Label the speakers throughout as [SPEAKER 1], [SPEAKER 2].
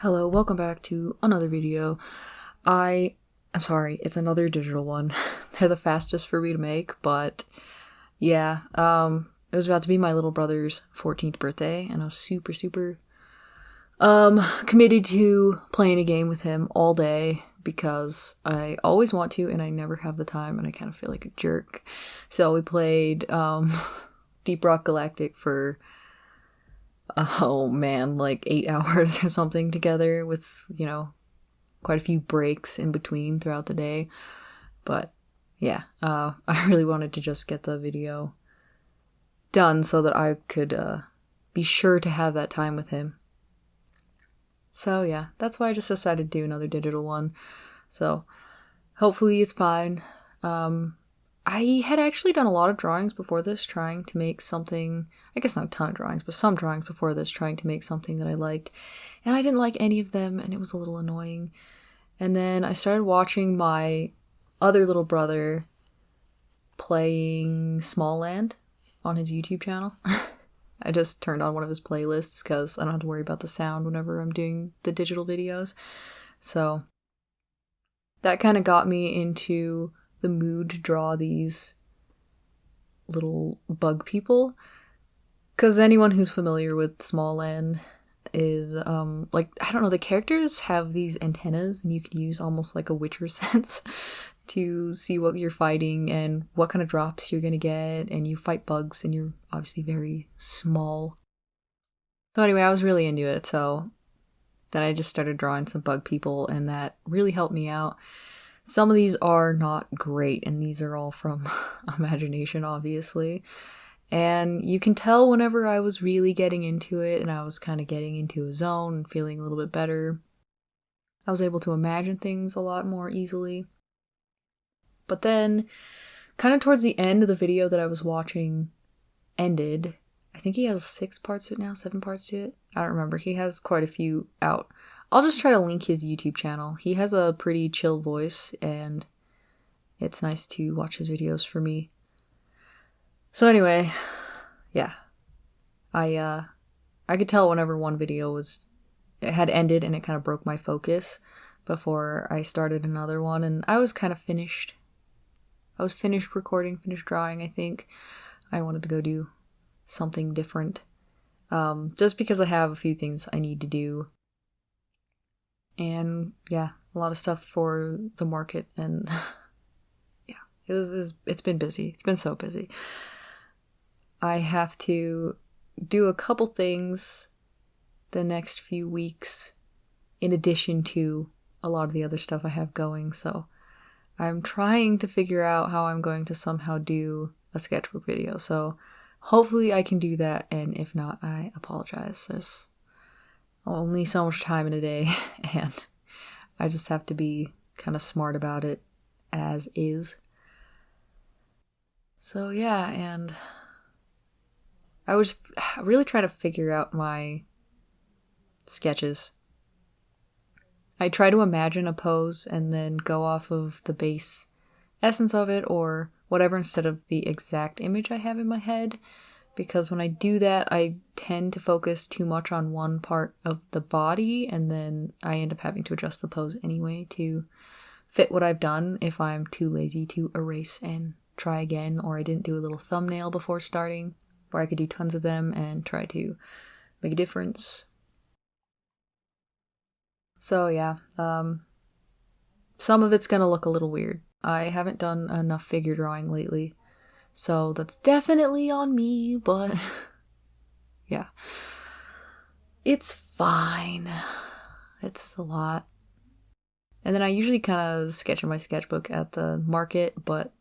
[SPEAKER 1] Hello, welcome back to another video. I'm sorry, it's another digital one. They're the fastest for me to make, but yeah, it was about to be my little brother's 14th birthday, and I was super committed to playing a game with him all day because I always want to and I never have the time and I kind of feel like a jerk. So we played Deep Rock Galactic for oh man, like 8 hours or something together with, quite a few breaks in between throughout the day. But yeah, I really wanted to just get the video done so that I could be sure to have that time with him. So yeah, that's why I just decided to do another digital one. So hopefully it's fine. I had actually done a lot of drawings before this, trying to make something, I guess not a ton of drawings, but some drawings before this, trying to make something that I liked. And I didn't like any of them, and it was a little annoying. And then I started watching my other little brother playing Small Land on his YouTube channel. I just turned on one of his playlists because I don't have to worry about the sound whenever I'm doing the digital videos. So that kind of got me into the mood to draw these little bug people, because anyone who's familiar with Small Land is like, I don't know, the characters have these antennas and you can use almost like a Witcher sense to see what you're fighting and what kind of drops you're gonna get, and you fight bugs and you're obviously very small. So anyway, I was really into it, so then I just started drawing some bug people and that really helped me out. Some of these are not great, and these are all from imagination, obviously. And you can tell whenever I was really getting into it and I was kind of getting into a zone and feeling a little bit better, I was able to imagine things a lot more easily. But then, kind of towards the end of the video that I was watching ended, I think he has 6 parts to it now, 7 parts to it. I don't remember. He has quite a few out. I'll just try to link his YouTube channel. He has a pretty chill voice, and it's nice to watch his videos for me. So anyway, yeah. I could tell whenever one video it had ended and it kind of broke my focus before I started another one, and I was kind of finished. I was finished recording, finished drawing, I think. I wanted to go do something different. Just because I have a few things I need to do. And yeah, a lot of stuff for the market, and yeah, it's been busy. It's been so busy. I have to do a couple things the next few weeks in addition to a lot of the other stuff I have going, so I'm trying to figure out how I'm going to somehow do a sketchbook video. So hopefully I can do that, and if not, I apologize. There's only so much time in a day, and I just have to be kind of smart about it as is. So yeah, and I was really trying to figure out my sketches. I try to imagine a pose and then go off of the base essence of it or whatever instead of the exact image I have in my head. Because when I do that, I tend to focus too much on one part of the body, and then I end up having to adjust the pose anyway to fit what I've done if I'm too lazy to erase and try again, or I didn't do a little thumbnail before starting, where I could do tons of them and try to make a difference. So yeah, some of it's gonna look a little weird. I haven't done enough figure drawing lately. So that's definitely on me, but yeah. It's fine. It's a lot. And then I usually kind of sketch in my sketchbook at the market, but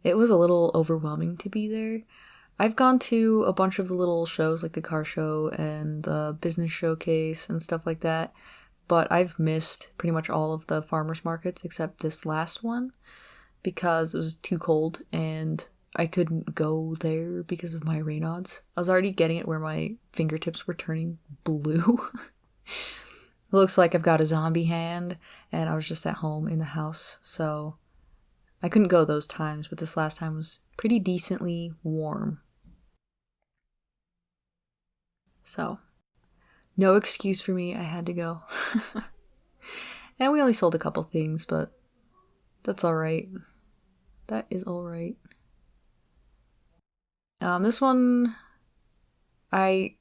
[SPEAKER 1] it was a little overwhelming to be there. I've gone to a bunch of the little shows like the car show and the business showcase and stuff like that, but I've missed pretty much all of the farmers markets except this last one, because it was too cold and I couldn't go there because of my Raynaud's. I was already getting it where my fingertips were turning blue. It looks like I've got a zombie hand, and I was just at home in the house, so I couldn't go those times, but this last time was pretty decently warm. So no excuse for me. I had to go. And we only sold a couple things, but that's alright. That is alright. This one, I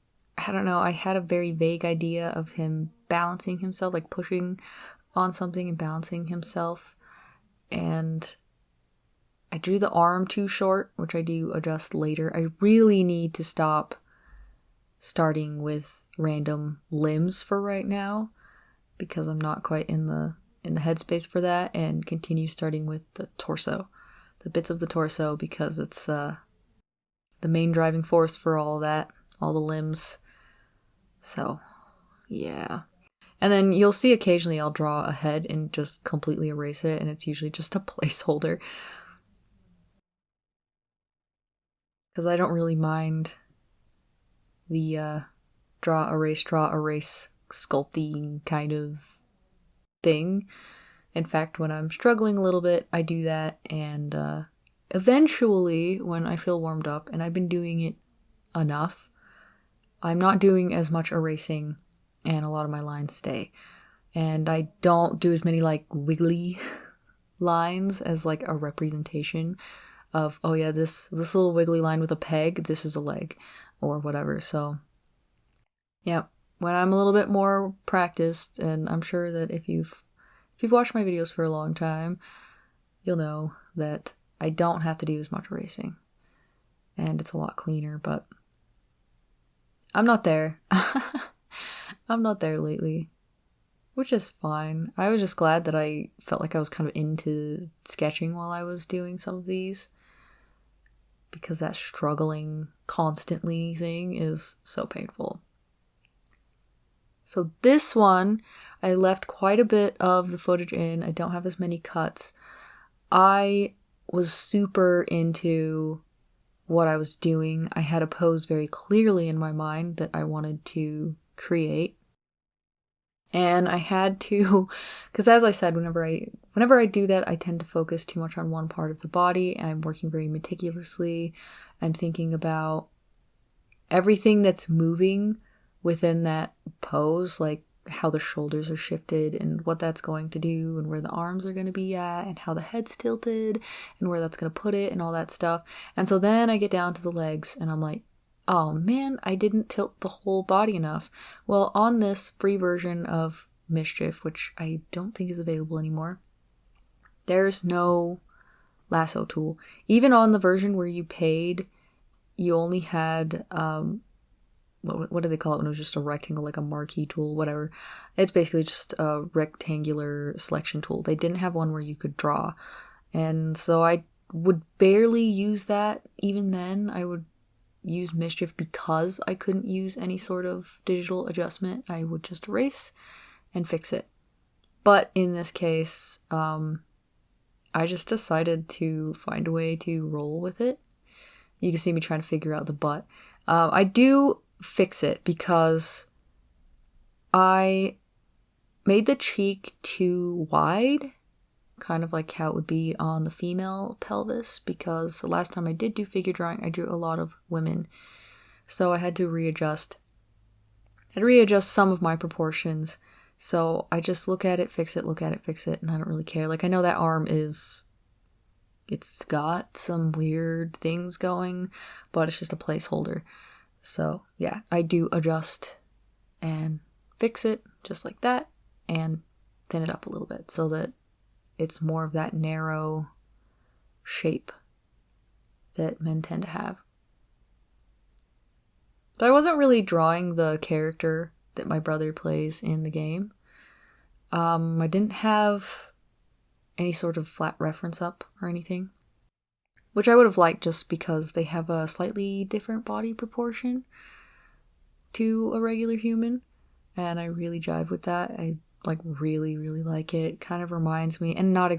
[SPEAKER 1] don't know, I had a very vague idea of him balancing himself, like pushing on something and balancing himself. And I drew the arm too short, which I do adjust later. I really need to stop starting with random limbs for right now, because I'm not quite in the headspace for that, and continue starting with the torso, the bits of the torso, because it's the main driving force for all that, all the limbs. So, yeah. And then you'll see occasionally I'll draw a head and just completely erase it, and it's usually just a placeholder. Because I don't really mind the draw, erase sculpting kind of thing. In fact, when I'm struggling a little bit, I do that, and eventually, when I feel warmed up, and I've been doing it enough, I'm not doing as much erasing, and a lot of my lines stay. And I don't do as many like wiggly lines as like a representation of, oh yeah, this little wiggly line with a peg, this is a leg, or whatever. So yeah, when I'm a little bit more practiced, and I'm sure that if you've watched my videos for a long time, you'll know that I don't have to do as much erasing, and it's a lot cleaner. But I'm not there. I'm not there lately, which is fine. I was just glad that I felt like I was kind of into sketching while I was doing some of these, because that struggling constantly thing is so painful. So this one, I left quite a bit of the footage in. I don't have as many cuts. I was super into what I was doing. I had a pose very clearly in my mind that I wanted to create. And I had to, because as I said, whenever I do that, I tend to focus too much on one part of the body. I'm working very meticulously. I'm thinking about everything that's moving within that pose, like how the shoulders are shifted and what that's going to do, and where the arms are going to be at, and how the head's tilted, and where that's going to put it, and all that stuff. And so then I get down to the legs, and I'm like, oh man, I didn't tilt the whole body enough. Well, on this free version of Mischief, which I don't think is available anymore, there's no lasso tool. Even on the version where you paid, you only had, what did they call it when it was just a rectangle, like a marquee tool, whatever. It's basically just a rectangular selection tool. They didn't have one where you could draw. And so I would barely use that. Even then, I would use Mischief because I couldn't use any sort of digital adjustment. I would just erase and fix it. But in this case, I just decided to find a way to roll with it. You can see me trying to figure out the butt. I do fix it because I made the cheek too wide, kind of like how it would be on the female pelvis, because the last time I did do figure drawing, I drew a lot of women. So I had to readjust. Some of my proportions. So I just look at it, fix it, look at it, fix it, and I don't really care. Like, I know that arm it's got some weird things going, but it's just a placeholder. So yeah, I do adjust and fix it just like that, and thin it up a little bit so that it's more of that narrow shape that men tend to have. But I wasn't really drawing the character that my brother plays in the game. I didn't have any sort of flat reference up or anything, which I would have liked just because they have a slightly different body proportion to a regular human, and I really jive with that. I really, really like it. Kind of reminds me, and not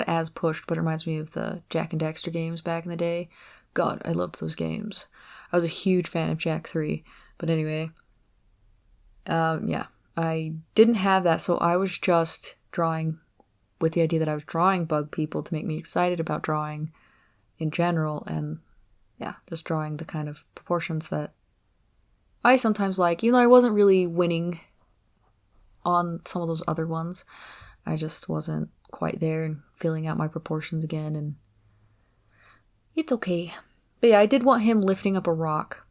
[SPEAKER 1] as pushed, but it reminds me of the Jak and Daxter games back in the day. God, I loved those games. I was a huge fan of Jak 3, but anyway, yeah, I didn't have that, so I was just drawing with the idea that I was drawing bug people to make me excited about drawing in general, and yeah, just drawing the kind of proportions that I sometimes like, even though I wasn't really winning on some of those other ones, I just wasn't quite there and filling out my proportions again, and it's okay. But yeah, I did want him lifting up a rock.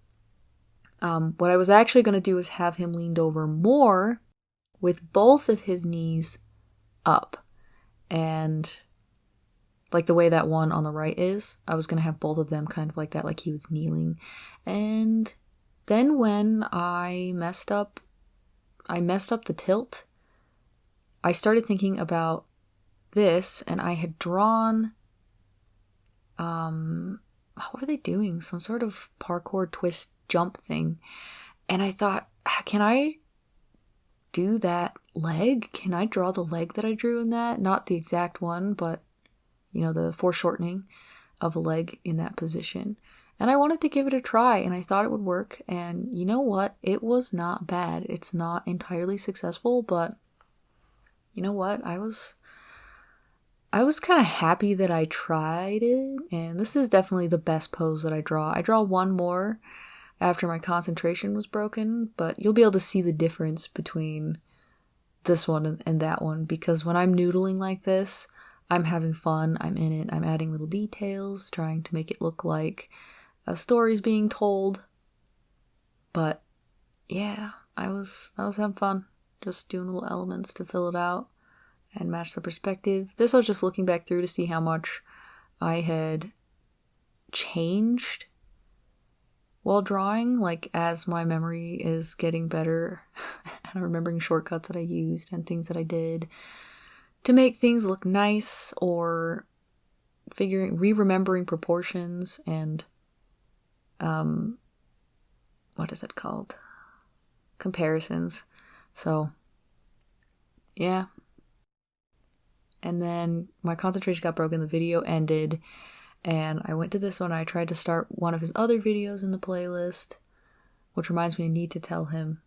[SPEAKER 1] What I was actually going to do is have him leaned over more with both of his knees up. And like the way that one on the right is, I was going to have both of them kind of like that, like he was kneeling. And then when I messed up the tilt, I started thinking about this, and I had drawn, what were they doing? Some sort of parkour twist jump thing. And I thought, can I do that leg? Can I draw the leg that I drew in that? Not the exact one, but, you know, the foreshortening of a leg in that position. And I wanted to give it a try, and I thought it would work. And you know what? It was not bad. It's not entirely successful, but you know what? I was kind of happy that I tried it, and this is definitely the best pose that I draw. I draw one more after my concentration was broken, but you'll be able to see the difference between this one and that one, because when I'm noodling like this, I'm having fun, I'm in it, I'm adding little details, trying to make it look like a story's being told. But yeah, I was having fun, just doing little elements to fill it out and match the perspective. This I was just looking back through to see how much I had changed while drawing, like as my memory is getting better and remembering shortcuts that I used and things that I did to make things look nice, or remembering proportions and what is it called? Comparisons. So yeah. And then my concentration got broken, the video ended, and I went to this one. I tried to start one of his other videos in the playlist, which reminds me, I need to tell him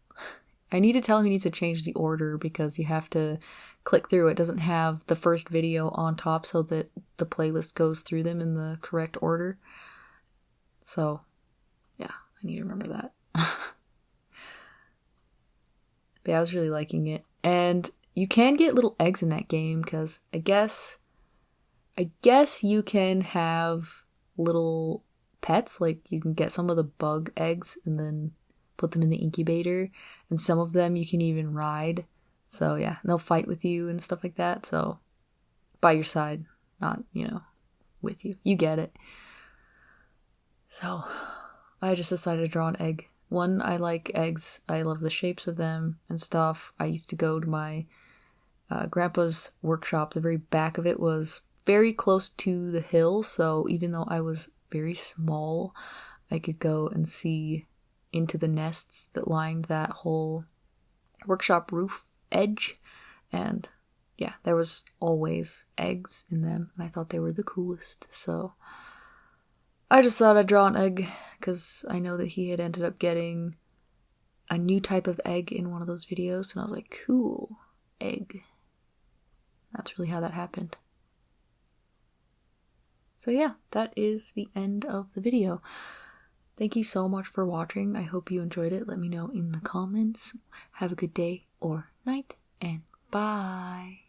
[SPEAKER 1] he needs to change the order, because you have to click through. It doesn't have the first video on top so that the playlist goes through them in the correct order. So yeah, I need to remember that. But yeah, I was really liking it. And you can get little eggs in that game, because I guess you can have little pets. Like, you can get some of the bug eggs and then put them in the incubator, and some of them you can even ride. So yeah, and they'll fight with you and stuff like that. So by your side, not, with you. You get it. So I just decided to draw an egg. One, I like eggs. I love the shapes of them and stuff. I used to go to my grandpa's workshop. The very back of it was very close to the hill, so even though I was very small, I could go and see into the nests that lined that whole workshop roof edge, and yeah, there was always eggs in them, and I thought they were the coolest. So I just thought I'd draw an egg, because I know that he had ended up getting a new type of egg in one of those videos, and I was like, cool, egg. That's really how that happened. So yeah, that is the end of the video. Thank you so much for watching. I hope you enjoyed it. Let me know in the comments. Have a good day or night, and bye.